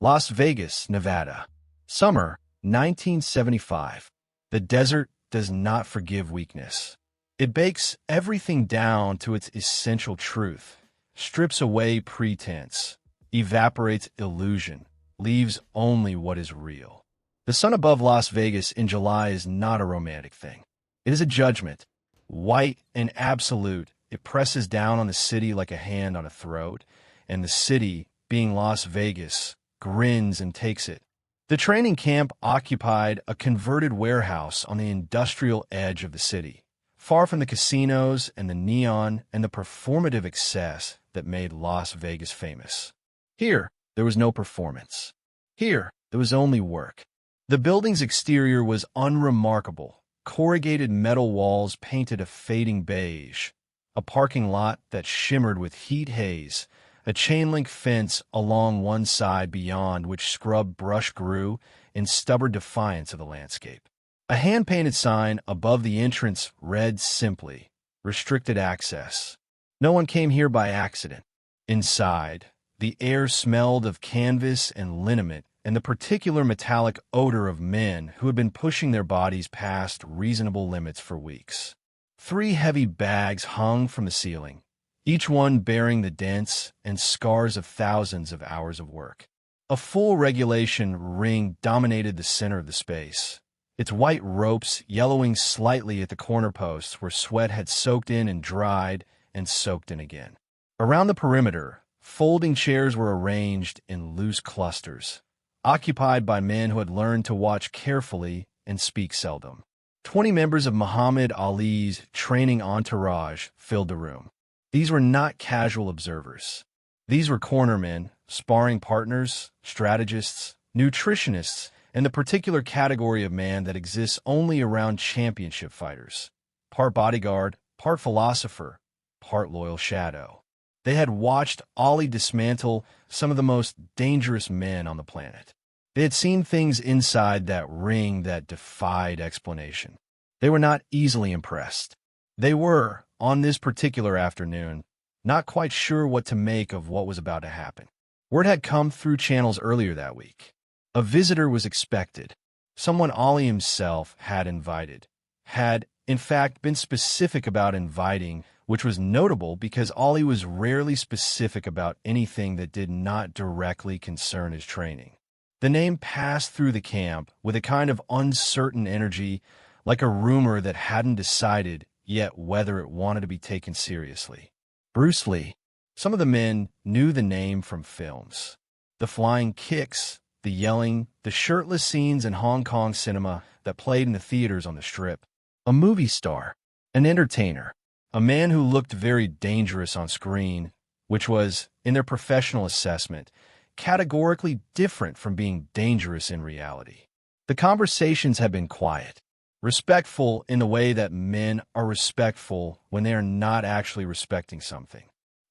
Las Vegas, Nevada. Summer, 1975. The desert does not forgive weakness. It bakes everything down to its essential truth, strips away pretense, evaporates illusion, leaves only what is real. The sun above Las Vegas in July is not a romantic thing. It is a judgment. White and absolute, it presses down on the city like a hand on a throat, and the city, being Las Vegas, grins and takes it. The training camp occupied a converted warehouse on the industrial edge of the city, far from the casinos and the neon and the performative excess that made Las Vegas famous. Here, there was no performance. Here, there was only work. The building's exterior was unremarkable. Corrugated metal walls painted a fading beige, a parking lot that shimmered with heat haze, a chain-link fence along one side beyond which scrub brush grew in stubborn defiance of the landscape. A hand-painted sign above the entrance read simply, "Restricted access." No one came here by accident. Inside, the air smelled of canvas and liniment and the particular metallic odor of men who had been pushing their bodies past reasonable limits for weeks. 3 heavy bags hung from the ceiling, each one bearing the dents and scars of thousands of hours of work. A full regulation ring dominated the center of the space, its white ropes yellowing slightly at the corner posts where sweat had soaked in and dried and soaked in again. Around the perimeter, folding chairs were arranged in loose clusters, occupied by men who had learned to watch carefully and speak seldom. 20 members of Muhammad Ali's training entourage filled the room. These were not casual observers. These were cornermen, sparring partners, strategists, nutritionists, and the particular category of man that exists only around championship fighters. Part bodyguard, part philosopher, part loyal shadow. They had watched Ali dismantle some of the most dangerous men on the planet. They had seen things inside that ring that defied explanation. They were not easily impressed. They were, on this particular afternoon, not quite sure what to make of what was about to happen. Word had come through channels earlier that week. A visitor was expected. Someone Ali himself had invited. Had, in fact, been specific about inviting, which was notable because Ali was rarely specific about anything that did not directly concern his training. The name passed through the camp with a kind of uncertain energy, like a rumor that hadn't decided yet whether it wanted to be taken seriously. Bruce Lee. Some of the men knew the name from films. The flying kicks, the yelling, the shirtless scenes in Hong Kong cinema that played in the theaters on the Strip. A movie star, an entertainer, a man who looked very dangerous on screen, which was, in their professional assessment, categorically different from being dangerous in reality. The conversations had been quiet, respectful in the way that men are respectful when they are not actually respecting something.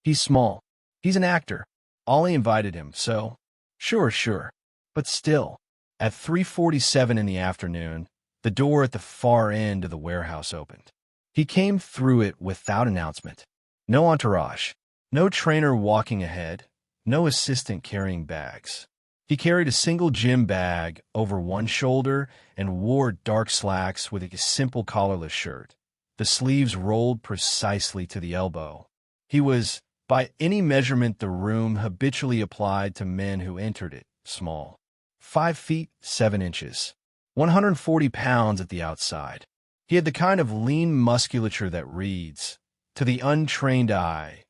He's small. He's an actor. Ali invited him, so, sure. But still, at 3:47 in the afternoon, the door at the far end of the warehouse opened. He came through it without announcement. No entourage, no trainer walking ahead, no assistant carrying bags. He carried a single gym bag over one shoulder and wore dark slacks with a simple collarless shirt. The sleeves rolled precisely to the elbow. He was, by any measurement the room habitually applied to men who entered it, small. 5 feet 7 inches, 140 pounds at the outside. He had the kind of lean musculature that reads, to the untrained eye,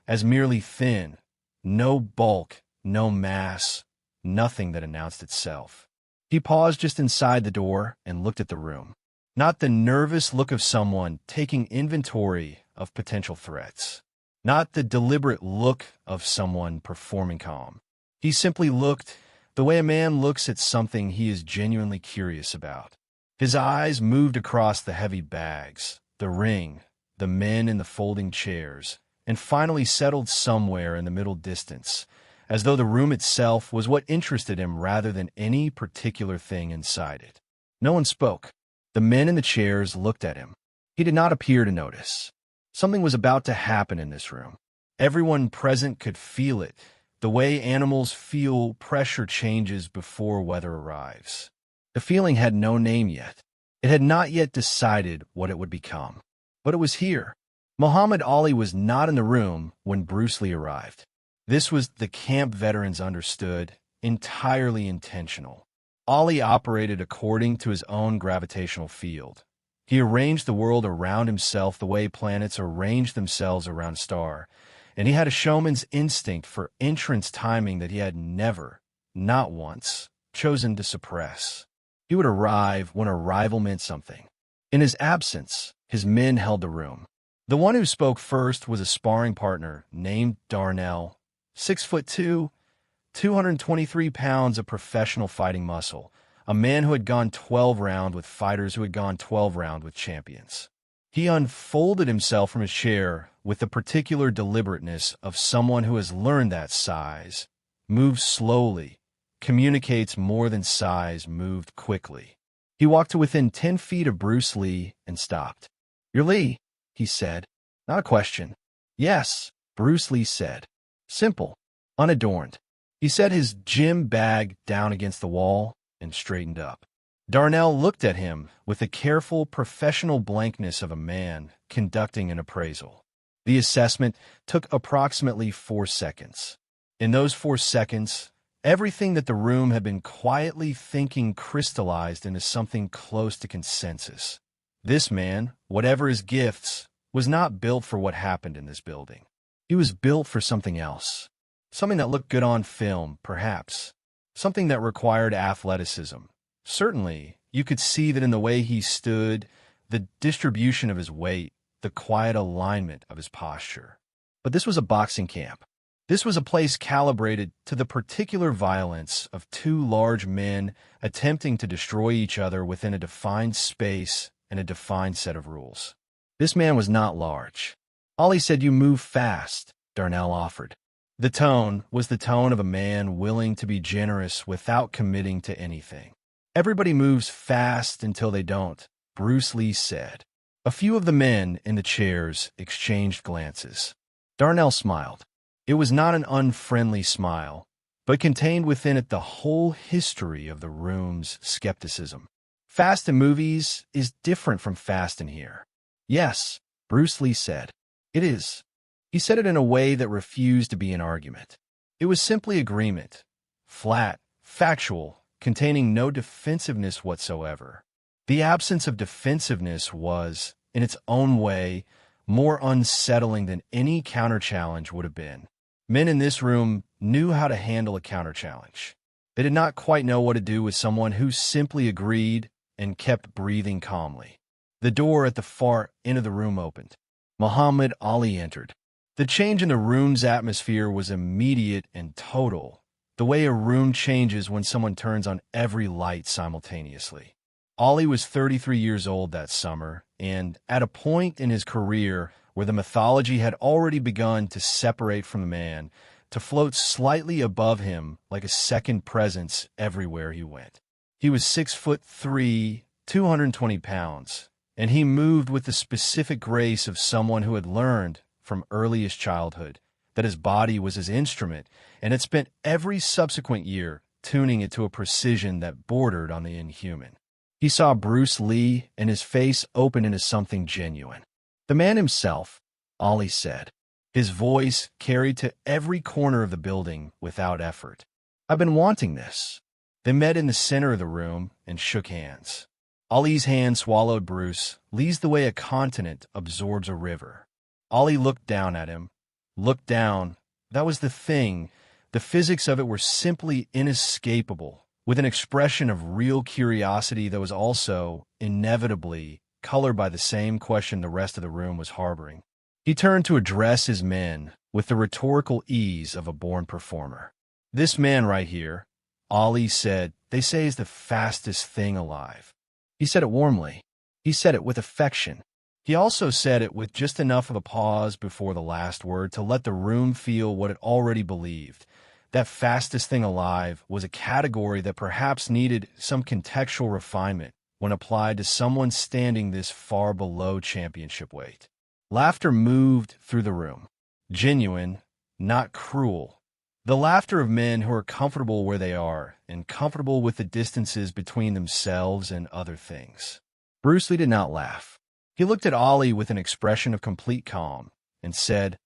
as merely thin, no bulk, no mass, nothing that announced itself. He paused just inside the door and looked at the room. Not the nervous look of someone taking inventory of potential threats. Not the deliberate look of someone performing calm. He simply looked the way a man looks at something he is genuinely curious about. His eyes moved across the heavy bags, the ring, the men in the folding chairs, and finally settled somewhere in the middle distance, as though the room itself was what interested him rather than any particular thing inside it. No one spoke. The men in the chairs looked at him. He did not appear to notice. Something was about to happen in this room. Everyone present could feel it, the way animals feel pressure changes before weather arrives. The feeling had no name yet. It had not yet decided what it would become. But it was here. Muhammad Ali was not in the room when Bruce Lee arrived. This was, the camp veterans understood, entirely intentional. Ali operated according to his own gravitational field. He arranged the world around himself the way planets arrange themselves around a star, and he had a showman's instinct for entrance timing that he had never, not once, chosen to suppress. He would arrive when arrival meant something. In his absence, his men held the room. The one who spoke first was a sparring partner named Darnell, 6'2", 223 pounds of professional fighting muscle, a man who had gone 12 rounds with fighters who had gone 12 rounds with champions. He unfolded himself from his chair with the particular deliberateness of someone who has learned that size moves slowly, communicates more than size moved quickly. He walked to within 10 feet of Bruce Lee and stopped. "You're Lee," he said. "Not a question." "Yes," Bruce Lee said. Simple, unadorned. He set his gym bag down against the wall and straightened up. Darnell looked at him with the careful, professional blankness of a man conducting an appraisal. The assessment took approximately 4 seconds. In those 4 seconds, everything that the room had been quietly thinking crystallized into something close to consensus. This man, whatever his gifts, was not built for what happened in this building. He was built for something else. Something that looked good on film, perhaps. Something that required athleticism. Certainly, you could see that in the way he stood, the distribution of his weight, the quiet alignment of his posture. But this was a boxing camp. This was a place calibrated to the particular violence of 2 large men attempting to destroy each other within a defined space and a defined set of rules. This man was not large. Ali said, "You move fast," Darnell offered. The tone was the tone of a man willing to be generous without committing to anything. "Everybody moves fast until they don't," Bruce Lee said. A few of the men in the chairs exchanged glances. Darnell smiled. It was not an unfriendly smile, but contained within it the whole history of the room's skepticism. "Fast in movies is different from fast in here." "Yes," Bruce Lee said. "It is." He said it in a way that refused to be an argument. It was simply agreement, flat, factual, containing no defensiveness whatsoever. The absence of defensiveness was, in its own way, more unsettling than any counter-challenge would have been. Men in this room knew how to handle a counter-challenge. They did not quite know what to do with someone who simply agreed and kept breathing calmly. The door at the far end of the room opened. Muhammad Ali entered. The change in the room's atmosphere was immediate and total, the way a room changes when someone turns on every light simultaneously. Ali was 33 years old that summer, and at a point in his career where the mythology had already begun to separate from the man, to float slightly above him like a second presence everywhere he went. He was 6'3", 220 pounds, and he moved with the specific grace of someone who had learned from earliest childhood that his body was his instrument and had spent every subsequent year tuning it to a precision that bordered on the inhuman. He saw Bruce Lee, and his face opened into something genuine. "The man himself," Ali said. His voice carried to every corner of the building without effort. "I've been wanting this." They met in the center of the room and shook hands. Ali's hand swallowed Bruce Lee's the way a continent absorbs a river. Ali looked down at him. Looked down. That was the thing. The physics of it were simply inescapable, with an expression of real curiosity that was also, inevitably, colored by the same question the rest of the room was harboring. He turned to address his men with the rhetorical ease of a born performer. "This man right here," Ali said, "they say is the fastest thing alive." He said it warmly. He said it with affection. He also said it with just enough of a pause before the last word to let the room feel what it already believed. That fastest thing alive was a category that perhaps needed some contextual refinement when applied to someone standing this far below championship weight. Laughter moved through the room. Genuine, not cruel. The laughter of men who are comfortable where they are and comfortable with the distances between themselves and other things. Bruce Lee did not laugh. He looked at Ollie with an expression of complete calm and said,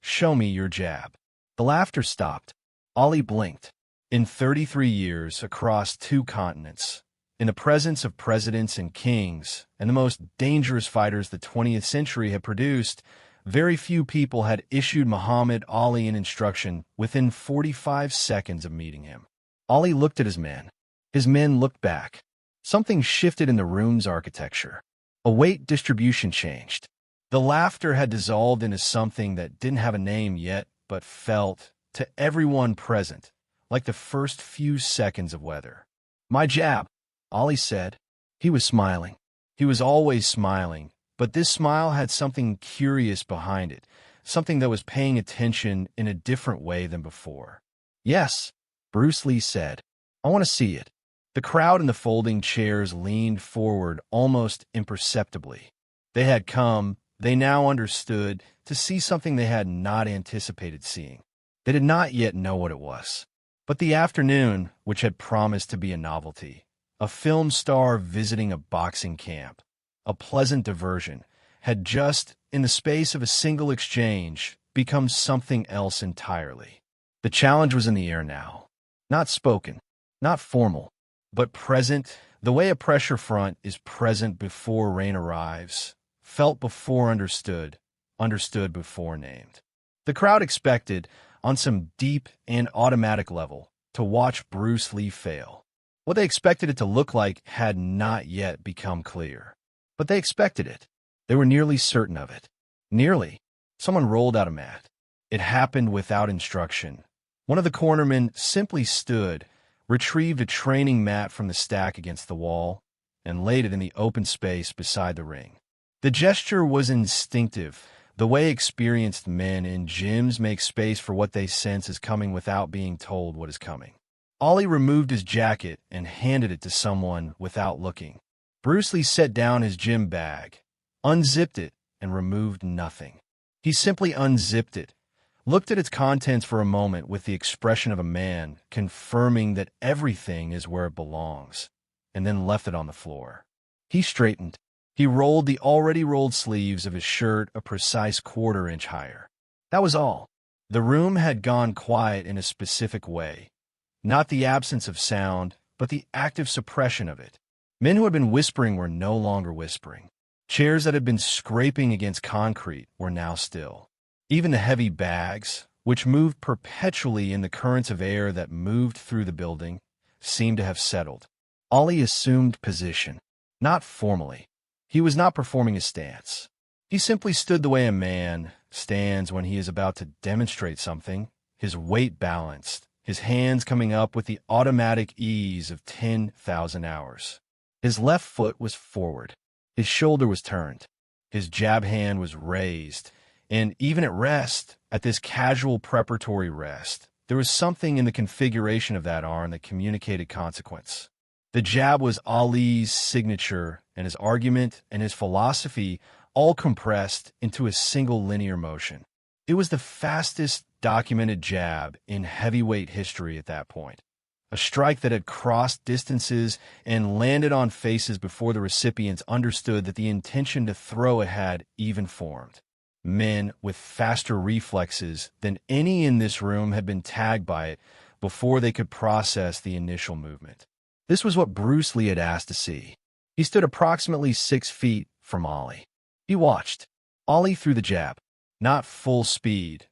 "Show me your jab." The laughter stopped. Ollie blinked. In 33 years, across 2 continents, in the presence of presidents and kings, and the most dangerous fighters the 20th century had produced, very few people had issued Muhammad Ali an instruction within 45 seconds of meeting him. Ali looked at his men. His men looked back. Something shifted in the room's architecture. A weight distribution changed. The laughter had dissolved into something that didn't have a name yet, but felt, to everyone present, like the first few seconds of weather. "My jab," Ali said. He was smiling. He was always smiling, but this smile had something curious behind it, something that was paying attention in a different way than before. "Yes," Bruce Lee said. "I want to see it." The crowd in the folding chairs leaned forward almost imperceptibly. They had come, they now understood, to see something they had not anticipated seeing. They did not yet know what it was. But the afternoon, which had promised to be a novelty, a film star visiting a boxing camp, a pleasant diversion, had just, in the space of a single exchange, become something else entirely. The challenge was in the air now. Not spoken, not formal, but present, the way a pressure front is present before rain arrives, felt before understood, understood before named. The crowd expected, on some deep and automatic level, to watch Bruce Lee fail. What they expected it to look like had not yet become clear. But they expected it. They were nearly certain of it. Nearly. Someone rolled out a mat. It happened without instruction. One of the cornermen simply stood, retrieved a training mat from the stack against the wall, and laid it in the open space beside the ring. The gesture was instinctive, the way experienced men in gyms make space for what they sense is coming without being told what is coming. Ollie removed his jacket and handed it to someone without looking. Bruce Lee set down his gym bag, unzipped it, and removed nothing. He simply unzipped it, looked at its contents for a moment with the expression of a man confirming that everything is where it belongs, and then left it on the floor. He straightened. He rolled the already rolled sleeves of his shirt a precise quarter-inch higher. That was all. The room had gone quiet in a specific way. Not the absence of sound, but the active suppression of it. Men who had been whispering were no longer whispering. Chairs that had been scraping against concrete were now still. Even the heavy bags, which moved perpetually in the currents of air that moved through the building, seemed to have settled. Ollie assumed position, not formally. He was not performing a stance. He simply stood the way a man stands when he is about to demonstrate something, his weight balanced, his hands coming up with the automatic ease of 10,000 hours. His left foot was forward. His shoulder was turned. His jab hand was raised. And even at rest, at this casual preparatory rest, there was something in the configuration of that arm that communicated consequence. The jab was Ali's signature, and his argument and his philosophy all compressed into a single linear motion. It was the fastest documented jab in heavyweight history at that point. A strike that had crossed distances and landed on faces before the recipients understood that the intention to throw it had even formed. Men with faster reflexes than any in this room had been tagged by it before they could process the initial movement. This was what Bruce Lee had asked to see. He stood approximately 6 feet from Ollie. He watched. Ollie threw the jab. Not full speed.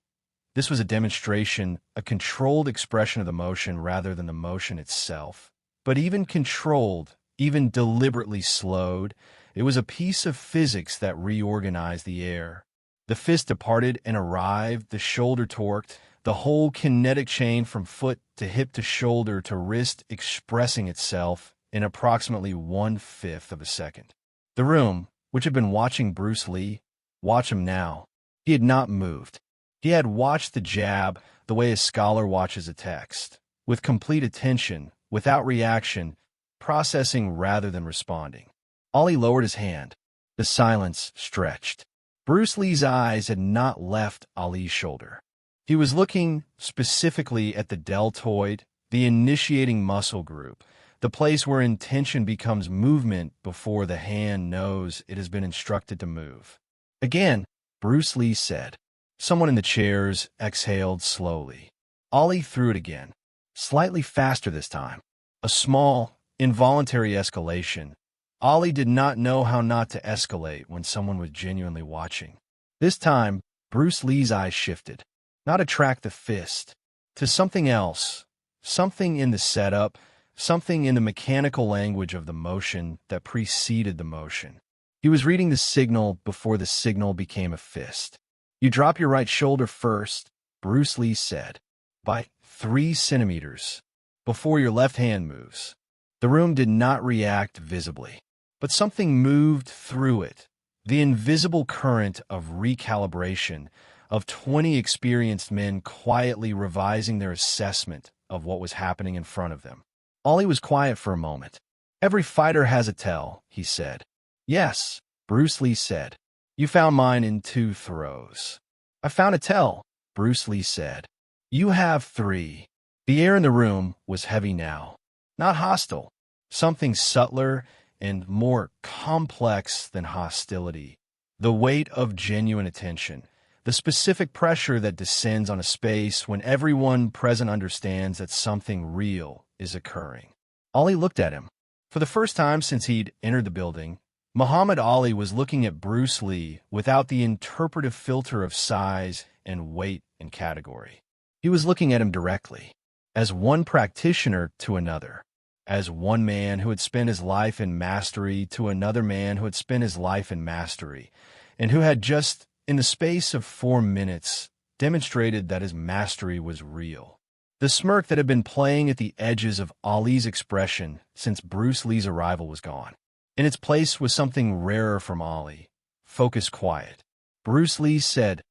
This was a demonstration, a controlled expression of the motion rather than the motion itself. But even controlled, even deliberately slowed, it was a piece of physics that reorganized the air. The fist departed and arrived, the shoulder torqued, the whole kinetic chain from foot to hip to shoulder to wrist expressing itself in approximately 1/5 of a second. The room, which had been watching Bruce Lee, watched him now. He had not moved. He had watched the jab the way a scholar watches a text, with complete attention, without reaction, processing rather than responding. Ollie lowered his hand. The silence stretched. Bruce Lee's eyes had not left Ali's shoulder. He was looking specifically at the deltoid, the initiating muscle group, the place where intention becomes movement before the hand knows it has been instructed to move. Again, Bruce Lee said. Someone in the chairs exhaled slowly. Ollie threw it again, slightly faster this time. A small, involuntary escalation. Ollie did not know how not to escalate when someone was genuinely watching. This time, Bruce Lee's eyes shifted. Not to track the fist, to something else, something in the setup, something in the mechanical language of the motion that preceded the motion. He was reading the signal before the signal became a fist. You drop your right shoulder first, Bruce Lee said, by 3 centimeters, before your left hand moves. The room did not react visibly, but something moved through it, the invisible current of recalibration, of 20 experienced men quietly revising their assessment of what was happening in front of them. Ollie was quiet for a moment. Every fighter has a tell, he said. Yes, Bruce Lee said. You found mine in 2 throws. I found a tell, Bruce Lee said. You have 3. The air in the room was heavy now. Not hostile. Something subtler and more complex than hostility. The weight of genuine attention. The specific pressure that descends on a space when everyone present understands that something real is occurring. Ollie looked at him. For the first time since he'd entered the building, Muhammad Ali was looking at Bruce Lee without the interpretive filter of size and weight and category. He was looking at him directly, as one practitioner to another, as one man who had spent his life in mastery to another man who had spent his life in mastery, and who had just, in the space of 4 minutes, demonstrated that his mastery was real. The smirk that had been playing at the edges of Ali's expression since Bruce Lee's arrival was gone. In its place was something rarer from Ali, focused quiet. Bruce Lee said,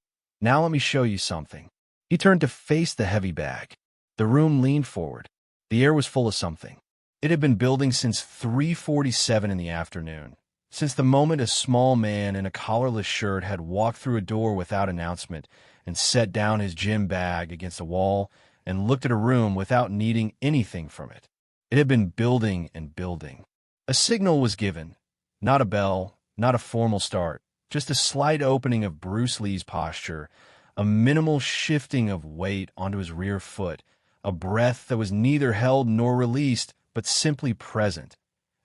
"Now let me show you something." He turned to face the heavy bag. The room leaned forward. The air was full of something. It had been building since 3:47 in the afternoon, since the moment a small man in a collarless shirt had walked through a door without announcement and set down his gym bag against a wall and looked at a room without needing anything from it. It had been building and building. A signal was given, not a bell, not a formal start, just a slight opening of Bruce Lee's posture, a minimal shifting of weight onto his rear foot, a breath that was neither held nor released, but simply present.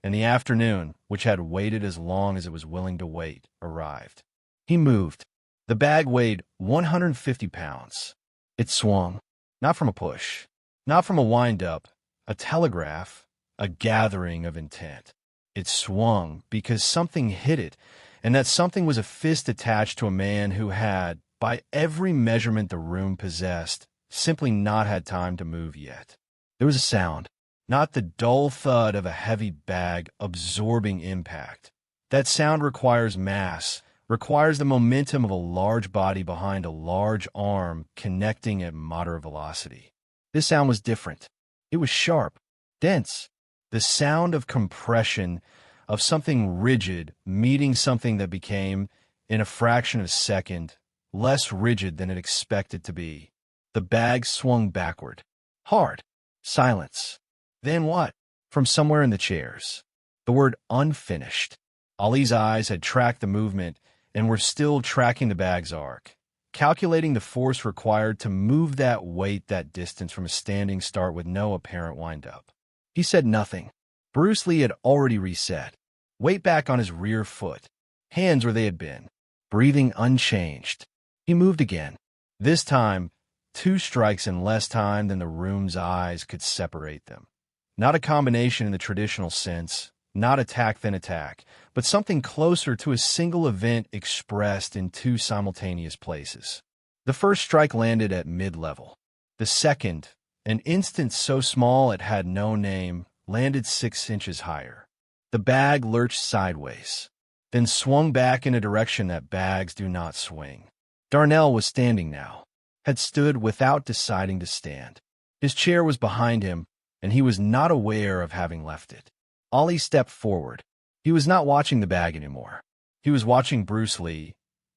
And the afternoon, which had waited as long as it was willing to wait, arrived. He moved. The bag weighed 150 pounds. It swung, not from a push, not from a wind-up, a telegraph, a gathering of intent. It swung because something hit it, and that something was a fist attached to a man who had, by every measurement the room possessed, simply not had time to move yet. There was a sound, not the dull thud of a heavy bag absorbing impact. That sound requires mass, requires the momentum of a large body behind a large arm connecting at moderate velocity. This sound was different. It was sharp, dense. The sound of compression, of something rigid meeting something that became, in a fraction of a second, less rigid than it expected to be. The bag swung backward. Hard. Silence. Then what? From somewhere in the chairs. The word unfinished. Ali's eyes had tracked the movement and were still tracking the bag's arc, calculating the force required to move that weight that distance from a standing start with no apparent wind-up. He said nothing. Bruce Lee had already reset. Weight back on his rear foot. Hands where they had been. Breathing unchanged. He moved again. This time, 2 strikes in less time than the room's eyes could separate them. Not a combination in the traditional sense, not attack then attack, but something closer to a single event expressed in 2 simultaneous places. The first strike landed at mid-level. The second, an instant so small it had no name, landed 6 inches higher. The bag lurched sideways, then swung back in a direction that bags do not swing. Darnell was standing now, had stood without deciding to stand. His chair was behind him, and he was not aware of having left it. Ali stepped forward. He was not watching the bag anymore. He was watching Bruce Lee,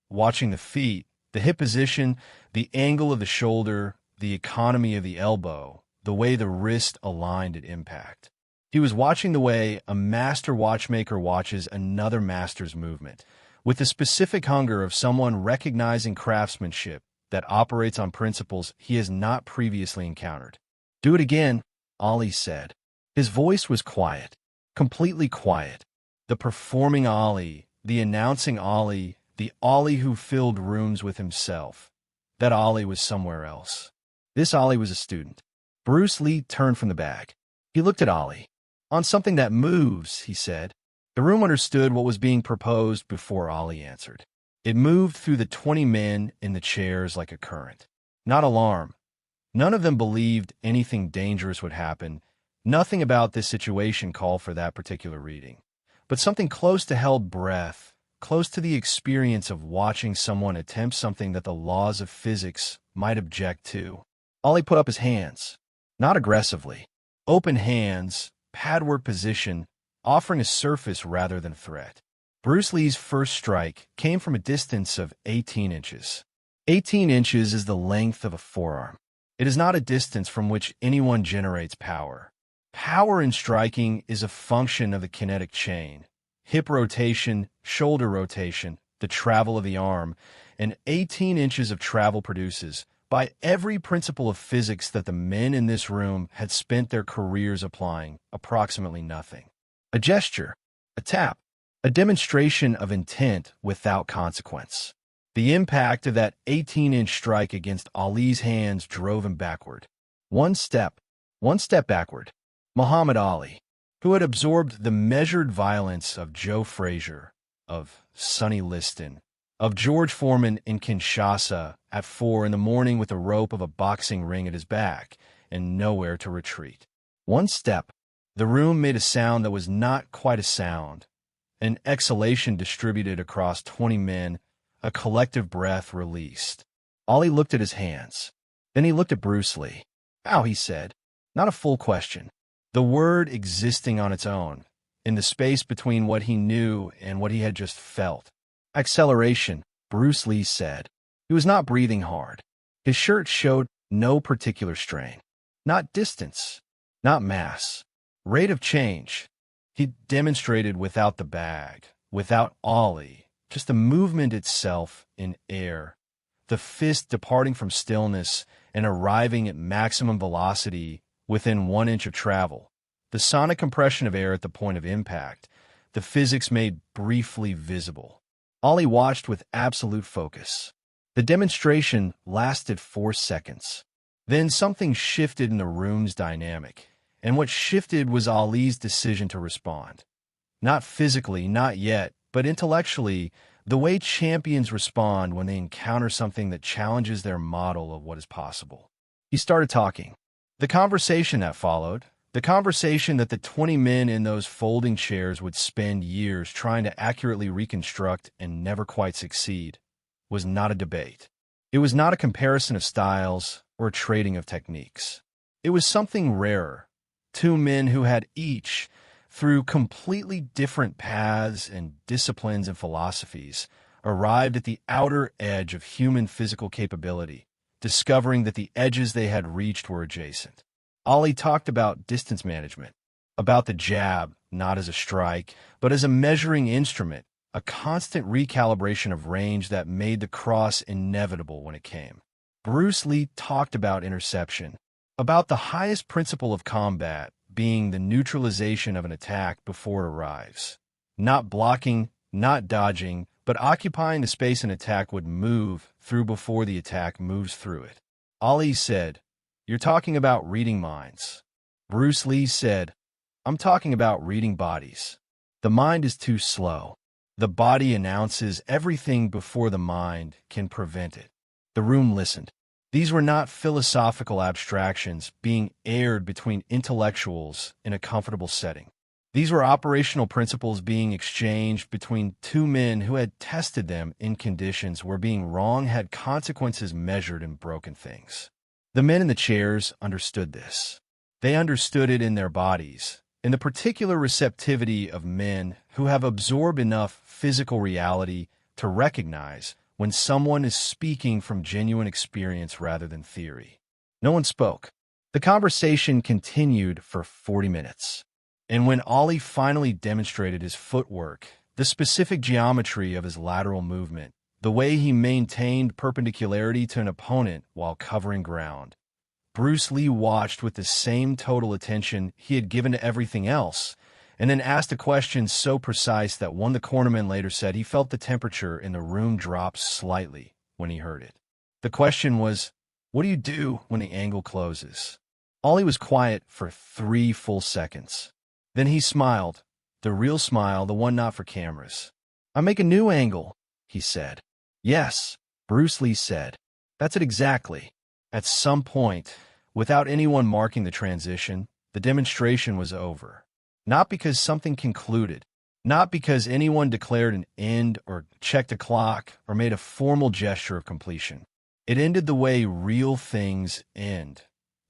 watching the feet, The hip position, the angle of the shoulder, the economy of the elbow, the way the wrist aligned at impact. He was watching the way a master watchmaker watches another master's movement, with the specific hunger of someone recognizing craftsmanship that operates on principles he has not previously encountered. "Do it again," Ali said. His voice was quiet, completely quiet. The performing Ali, the announcing Ali, the Ali who filled rooms with himself. That Ali was somewhere else. This Ali was a student. Bruce Lee turned from the bag. He looked at Ali. "On something that moves," he said. The room understood what was being proposed before Ali answered. It moved through the 20 men in the chairs like a current. Not alarm. None of them believed anything dangerous would happen. Nothing about this situation called for that particular reading. But something close to held breath, close to the experience of watching someone attempt something that the laws of physics might object to. Ali put up his hands. Not aggressively. Open hands, padwork position, offering a surface rather than threat. Bruce Lee's first strike came from a distance of 18 inches. 18 inches is the length of a forearm. It is not a distance from which anyone generates power. Power in striking is a function of the kinetic chain, hip rotation, shoulder rotation, the travel of the arm, and 18 inches of travel produces, by every principle of physics that the men in this room had spent their careers applying, approximately nothing. A gesture, a tap, a demonstration of intent without consequence. The impact of that 18-inch strike against Ali's hands drove him backward. One step backward. Muhammad Ali, who had absorbed the measured violence of Joe Frazier, of Sonny Liston, of George Foreman in Kinshasa at 4 in the morning with the rope of a boxing ring at his back and nowhere to retreat. One step. The room made a sound that was not quite a sound. An exhalation distributed across 20 men, a collective breath released. Ali looked at his hands. Then he looked at Bruce Lee. "How?" he said. Not a full question. The word existing on its own, in the space between what he knew and what he had just felt. "Acceleration," Bruce Lee said. He was not breathing hard. His shirt showed no particular strain. Not distance. Not mass. Rate of change. He demonstrated without the bag, without Ali, just the movement itself in air. The fist departing from stillness and arriving at maximum velocity within 1 inch of travel. The sonic compression of air at the point of impact. The physics made briefly visible. Ali watched with absolute focus. The demonstration lasted 4 seconds. Then something shifted in the room's dynamic, and what shifted was Ali's decision to respond. Not physically, not yet, but intellectually, the way champions respond when they encounter something that challenges their model of what is possible. He started talking. The conversation that followed, the conversation that the 20 men in those folding chairs would spend years trying to accurately reconstruct and never quite succeed, was not a debate. It was not a comparison of styles or a trading of techniques. It was something rarer. 2 men who had each, through completely different paths and disciplines and philosophies, arrived at the outer edge of human physical capability, discovering that the edges they had reached were adjacent. Ali talked about distance management, about the jab, not as a strike, but as a measuring instrument, a constant recalibration of range that made the cross inevitable when it came. Bruce Lee talked about interception, about the highest principle of combat being the neutralization of an attack before it arrives. Not blocking, not dodging, but occupying the space an attack would move through before the attack moves through it. Ali said, "You're talking about reading minds." Bruce Lee said, "I'm talking about reading bodies. The mind is too slow. The body announces everything before the mind can prevent it." The room listened. These were not philosophical abstractions being aired between intellectuals in a comfortable setting. These were operational principles being exchanged between 2 men who had tested them in conditions where being wrong had consequences measured in broken things. The men in the chairs understood this. They understood it in their bodies, in the particular receptivity of men who have absorbed enough physical reality to recognize when someone is speaking from genuine experience rather than theory. No one spoke. The conversation continued for 40 minutes. And when Ollie finally demonstrated his footwork, the specific geometry of his lateral movement, the way he maintained perpendicularity to an opponent while covering ground, Bruce Lee watched with the same total attention he had given to everything else, and then asked a question so precise that one of the cornermen later said he felt the temperature in the room drop slightly when he heard it. The question was, "What do you do when the angle closes?" Ollie was quiet for 3 full seconds. Then he smiled, the real smile, the one not for cameras. "I make a new angle," he said. "Yes," Bruce Lee said. "That's it exactly." At some point, without anyone marking the transition, the demonstration was over. Not because something concluded, not because anyone declared an end or checked a clock or made a formal gesture of completion. It ended the way real things end,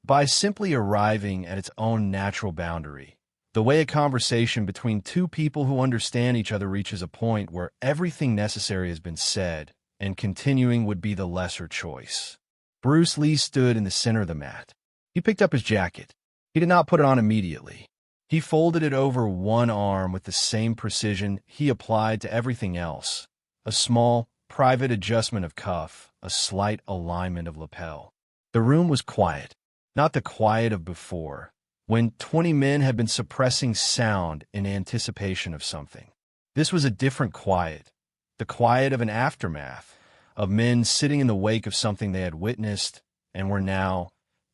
by simply arriving at its own natural boundary. The way a conversation between two people who understand each other reaches a point where everything necessary has been said, and continuing would be the lesser choice. Bruce Lee stood in the center of the mat. He picked up his jacket. He did not put it on immediately. He folded it over one arm with the same precision he applied to everything else. A small, private adjustment of cuff, a slight alignment of lapel. The room was quiet, not the quiet of before, when 20 men had been suppressing sound in anticipation of something. This was a different quiet, the quiet of an aftermath, of men sitting in the wake of something they had witnessed and were now,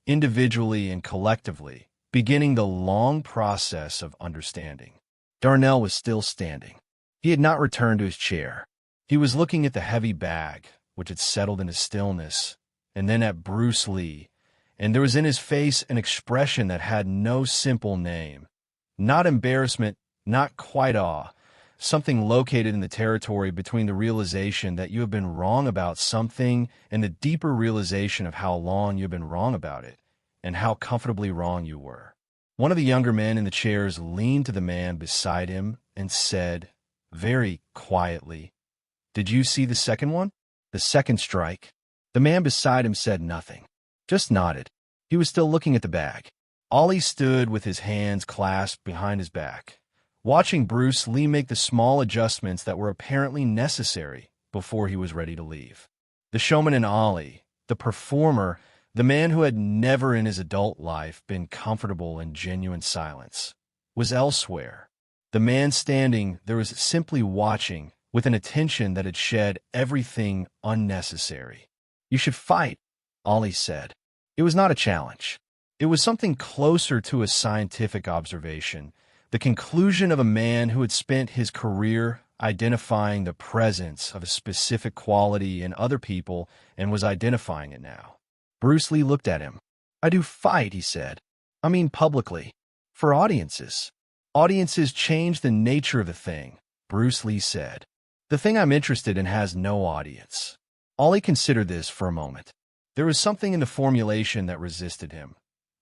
individually and collectively, beginning the long process of understanding. Darnell was still standing. He had not returned to his chair. He was looking at the heavy bag, which had settled into stillness, and then at Bruce Lee, and there was in his face an expression that had no simple name. Not embarrassment, not quite awe, something located in the territory between the realization that you have been wrong about something and the deeper realization of how long you have been wrong about it, and how comfortably wrong you were. One of the younger men in the chairs leaned to the man beside him and said, very quietly, "Did you see the second one? The second strike?" The man beside him said nothing, just nodded. He was still looking at the bag. Ollie stood with his hands clasped behind his back, watching Bruce Lee make the small adjustments that were apparently necessary before he was ready to leave. The showman in Ollie, the performer, the man who had never in his adult life been comfortable in genuine silence, was elsewhere. The man standing there was simply watching with an attention that had shed everything unnecessary. "You should fight," Ollie said. It was not a challenge. It was something closer to a scientific observation, the conclusion of a man who had spent his career identifying the presence of a specific quality in other people and was identifying it now. Bruce Lee looked at him. "I do fight," he said. "I mean publicly. For audiences. Audiences change the nature of the thing," Bruce Lee said. "The thing I'm interested in has no audience." Ollie considered this for a moment. There was something in the formulation that resisted him.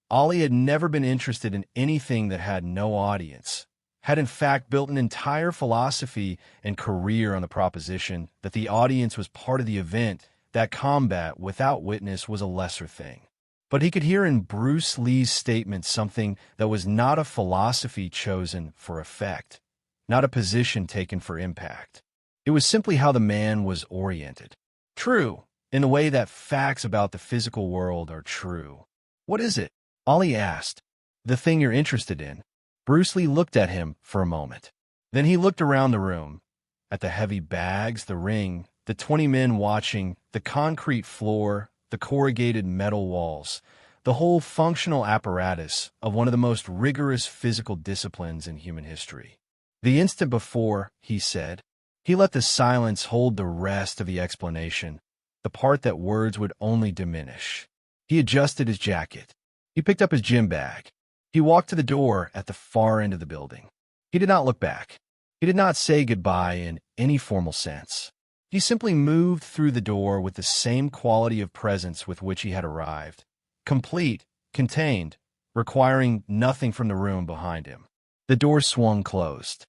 Ollie had never been interested in anything that had no audience, had in fact built an entire philosophy and career on the proposition that the audience was part of the event, that combat without witness was a lesser thing. But he could hear in Bruce Lee's statement something that was not a philosophy chosen for effect, not a position taken for impact. It was simply how the man was oriented. True, in the way that facts about the physical world are true. "What is it?" Ollie asked. "The thing you're interested in." Bruce Lee looked at him for a moment. Then he looked around the room, at the heavy bags, the ring, the 20 men watching, the concrete floor, the corrugated metal walls, the whole functional apparatus of one of the most rigorous physical disciplines in human history. The instant before, he said, he let the silence hold the rest of the explanation, the part that words would only diminish. He adjusted his jacket. He picked up his gym bag. He walked to the door at the far end of the building. He did not look back. He did not say goodbye in any formal sense. He simply moved through the door with the same quality of presence with which he had arrived, complete, contained, requiring nothing from the room behind him. The door swung closed.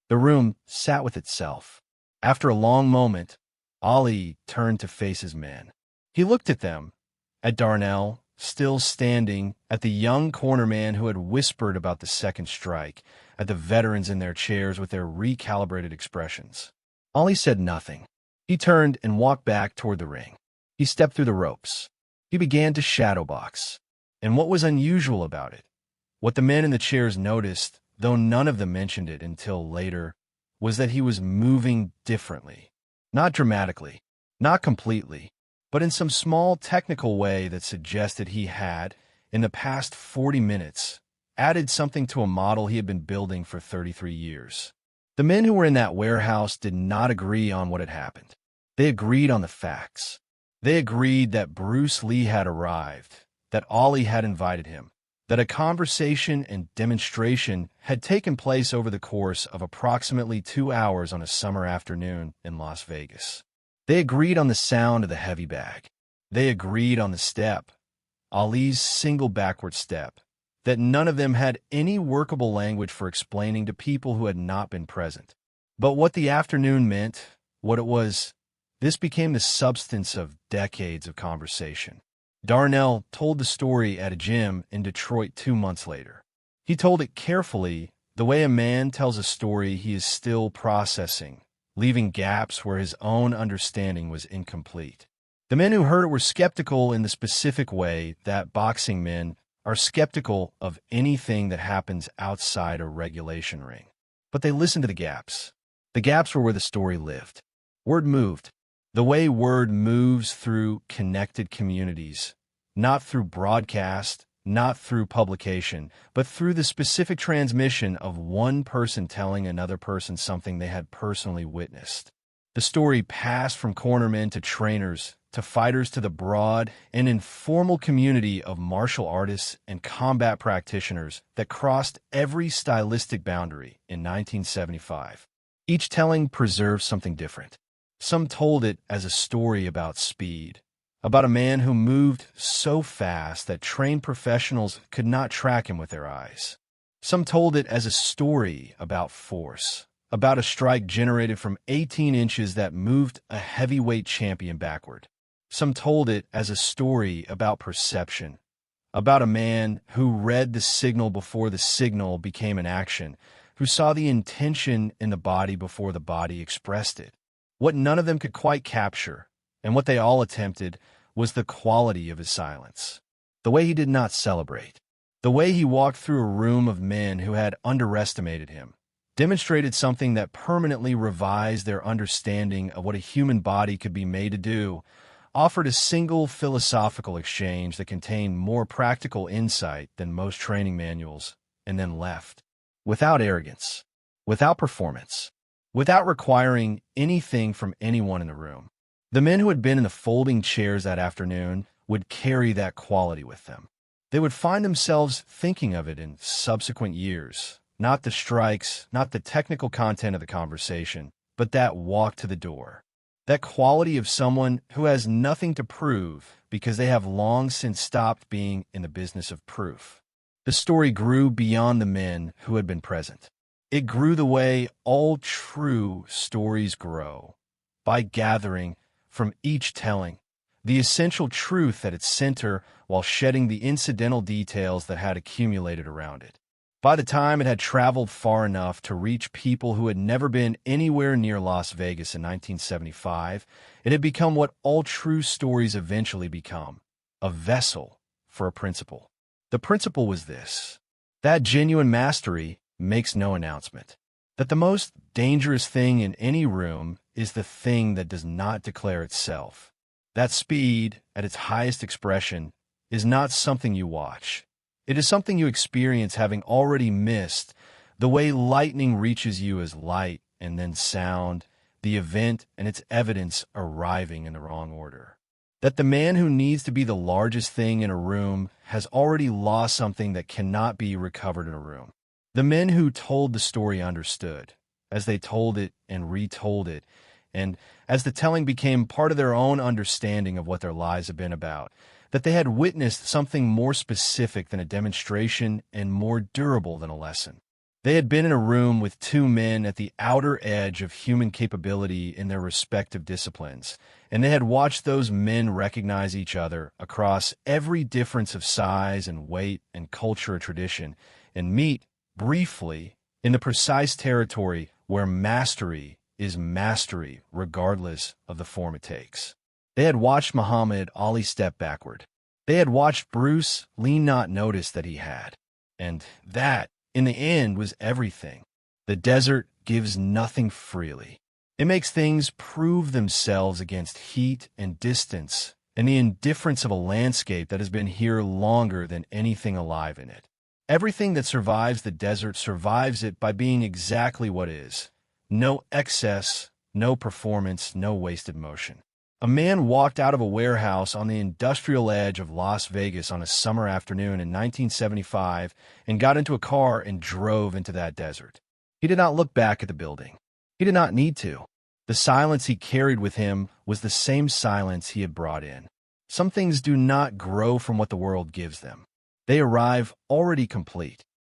The room sat with itself. After a long moment, Ollie turned to face his men. He looked at them, at Darnell, still standing, at the young cornerman who had whispered about the second strike, at the veterans in their chairs with their recalibrated expressions. Ollie said nothing. He turned and walked back toward the ring. He stepped through the ropes. He began to shadowbox. And what was unusual about it, what the men in the chairs noticed, though none of them mentioned it until later, was that he was moving differently. Not dramatically, not completely, but in some small technical way that suggested he had, in the past 40 minutes, added something to a model he had been building for 33 years. The men who were in that warehouse did not agree on what had happened. They agreed on the facts. They agreed that Bruce Lee had arrived, that Ollie had invited him, that a conversation and demonstration had taken place over the course of approximately 2 hours on a summer afternoon in Las Vegas. They agreed on the sound of the heavy bag. They agreed on the step, Ollie's single backward step, that none of them had any workable language for explaining to people who had not been present. But what the afternoon meant, what it was, this became the substance of decades of conversation. Darnell told the story at a gym in Detroit 2 months later. He told it carefully, the way a man tells a story he is still processing, leaving gaps where his own understanding was incomplete. The men who heard it were skeptical in the specific way that boxing men are skeptical of anything that happens outside a regulation ring. But they listened to the gaps. The gaps were where the story lived. Word moved. The way word moves through connected communities, not through broadcast, not through publication, but through the specific transmission of one person telling another person something they had personally witnessed. The story passed from cornermen to trainers, to fighters, to the broad and informal community of martial artists and combat practitioners that crossed every stylistic boundary in 1975. Each telling preserved something different. Some told it as a story about speed, about a man who moved so fast that trained professionals could not track him with their eyes. Some told it as a story about force, about a strike generated from 18 inches that moved a heavyweight champion backward. Some told it as a story about perception, about a man who read the signal before the signal became an action, who saw the intention in the body before the body expressed it. What none of them could quite capture, and what they all attempted, was the quality of his silence. The way he did not celebrate. The way he walked through a room of men who had underestimated him, demonstrated something that permanently revised their understanding of what a human body could be made to do, offered a single philosophical exchange that contained more practical insight than most training manuals, and then left. Without arrogance, without performance, without requiring anything from anyone in the room. The men who had been in the folding chairs that afternoon would carry that quality with them. They would find themselves thinking of it in subsequent years, not the strikes, not the technical content of the conversation, but that walk to the door. That quality of someone who has nothing to prove because they have long since stopped being in the business of proof. The story grew beyond the men who had been present. It grew the way all true stories grow, by gathering from each telling the essential truth at its center while shedding the incidental details that had accumulated around it. By the time it had traveled far enough to reach people who had never been anywhere near Las Vegas in 1975, it had become what all true stories eventually become, a vessel for a principle. The principle was this: that genuine mastery makes no announcement, that the most dangerous thing in any room is the thing that does not declare itself. That speed, at its highest expression, is not something you watch. It is something you experience having already missed, the way lightning reaches you as light and then sound, the event and its evidence arriving in the wrong order. That the man who needs to be the largest thing in a room has already lost something that cannot be recovered in a room. The men who told the story understood, as they told it and retold it, and as the telling became part of their own understanding of what their lives had been about, that they had witnessed something more specific than a demonstration and more durable than a lesson. They had been in a room with two men at the outer edge of human capability in their respective disciplines, and they had watched those men recognize each other across every difference of size and weight and culture or tradition, and meet, briefly, in the precise territory where mastery is mastery regardless of the form it takes. They had watched Muhammad Ali step backward. They had watched Bruce Lee not notice that he had. And that, in the end, was everything. The desert gives nothing freely. It makes things prove themselves against heat and distance and the indifference of a landscape that has been here longer than anything alive in it. Everything that survives the desert survives it by being exactly what is. No excess, no performance, no wasted motion. A man walked out of a warehouse on the industrial edge of Las Vegas on a summer afternoon in 1975 and got into a car and drove into that desert. He did not look back at the building. He did not need to. The silence he carried with him was the same silence he had brought in. Some things do not grow from what the world gives them. They arrive already complete.